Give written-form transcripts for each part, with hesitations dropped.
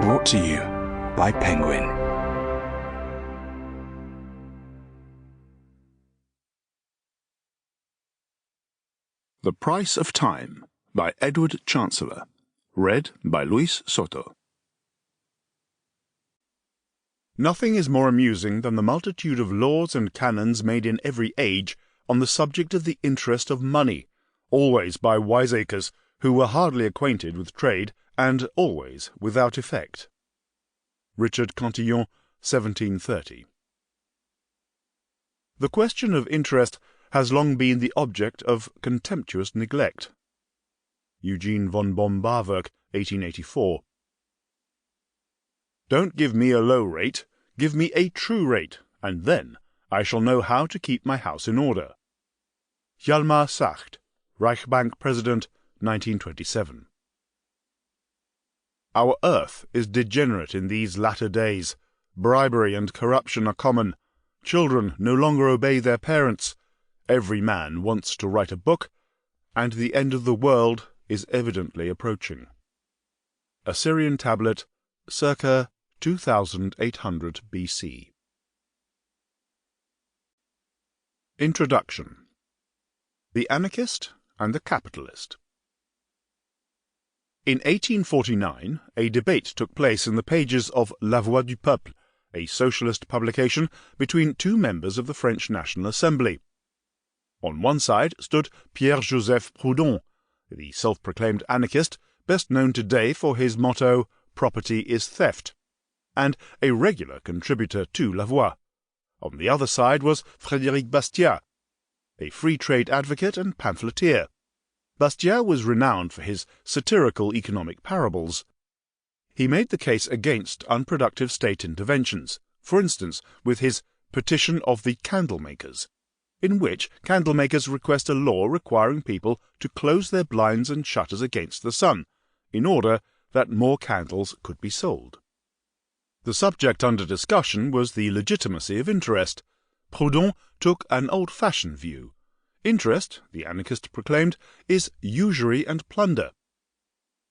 Brought to you by Penguin. The Price of Time by Edward Chancellor. Read by Luis Soto. Nothing is more amusing than the multitude of laws and canons made in every age on the subject of the interest of money, always by wiseacres who were hardly acquainted with trade, and always without effect. Richard Cantillon, 1730. The question of interest has long been the object of contemptuous neglect. Eugene von Bombarwerk, 1884. Don't give me a low rate, give me a true rate, and then I shall know how to keep my house in order. Hjalmar Schacht, Reichsbank President, 1927. Our earth is degenerate in these latter days. Bribery and corruption are common. Children no longer obey their parents. Every man wants to write a book, and the end of the world is evidently approaching. Assyrian Tablet, circa 2800 BC. Introduction. The Anarchist and the Capitalist. In 1849, a debate took place in the pages of La Voix du Peuple, a socialist publication, between two members of the French National Assembly. On one side stood Pierre-Joseph Proudhon, the self-proclaimed anarchist, best known today for his motto, "Property is theft," and a regular contributor to La Voix. On the other side was Frédéric Bastiat, a free trade advocate and pamphleteer. Bastiat was renowned for his satirical economic parables. He made the case against unproductive state interventions, for instance with his Petition of the Candlemakers, in which candlemakers request a law requiring people to close their blinds and shutters against the sun, in order that more candles could be sold. The subject under discussion was the legitimacy of interest. Proudhon took an old-fashioned view. Interest, the anarchist proclaimed, is usury and plunder.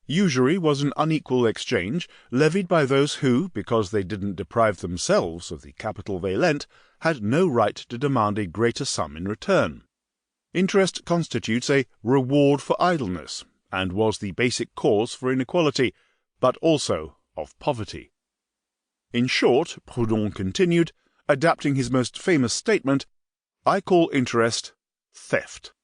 Usury was an unequal exchange levied by those who, because they didn't deprive themselves of the capital they lent, had no right to demand a greater sum in return. Interest constitutes a reward for idleness, and was the basic cause for inequality, but also of poverty. In short, Proudhon continued, adapting his most famous statement, "I call interest theft."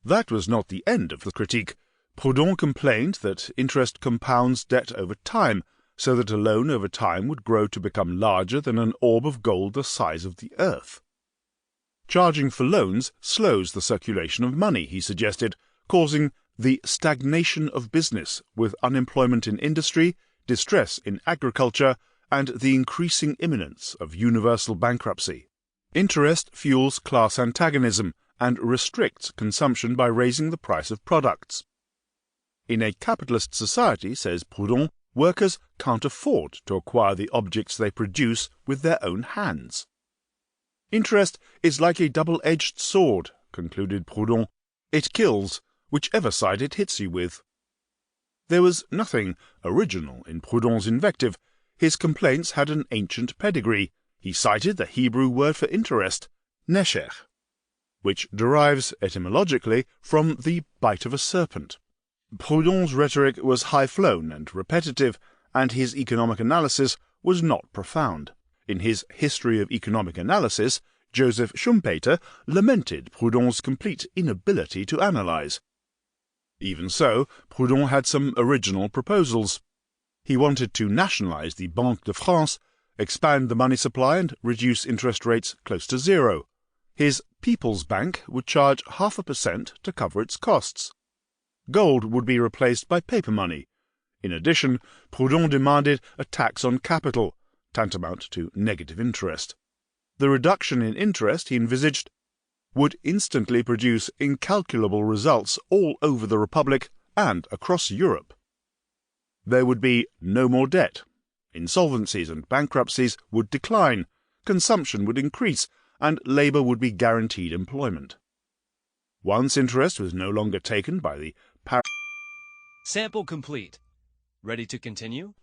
That was not the end of the critique. Proudhon complained that interest compounds debt over time, so that a loan over time would grow to become larger than an orb of gold the size of the earth. Charging for loans slows the circulation of money, he suggested, causing the stagnation of business, with unemployment in industry, distress in agriculture, and the increasing imminence of universal bankruptcy. Interest fuels class antagonism and restricts consumption by raising the price of products. In a capitalist society, says Proudhon, workers can't afford to acquire the objects they produce with their own hands. Interest is like a double-edged sword, concluded Proudhon. It kills, whichever side it hits you with. There was nothing original in Proudhon's invective. His complaints had an ancient pedigree. He cited the Hebrew word for interest, nesher, which derives etymologically from the bite of a serpent. Proudhon's rhetoric was high-flown and repetitive, and his economic analysis was not profound. In his History of Economic Analysis, Joseph Schumpeter lamented Proudhon's complete inability to analyze. Even so, Proudhon had some original proposals. He wanted to nationalize the Banque de France, expand the money supply, and reduce interest rates close to zero. His People's Bank would charge 0.5% to cover its costs. Gold would be replaced by paper money. In addition, Proudhon demanded a tax on capital, tantamount to negative interest. The reduction in interest he envisaged would instantly produce incalculable results all over the Republic and across Europe. There would be no more debt. Insolvencies and bankruptcies would decline, consumption would increase, and labour would be guaranteed employment. Once interest was no longer taken by the Sample complete. Ready to continue?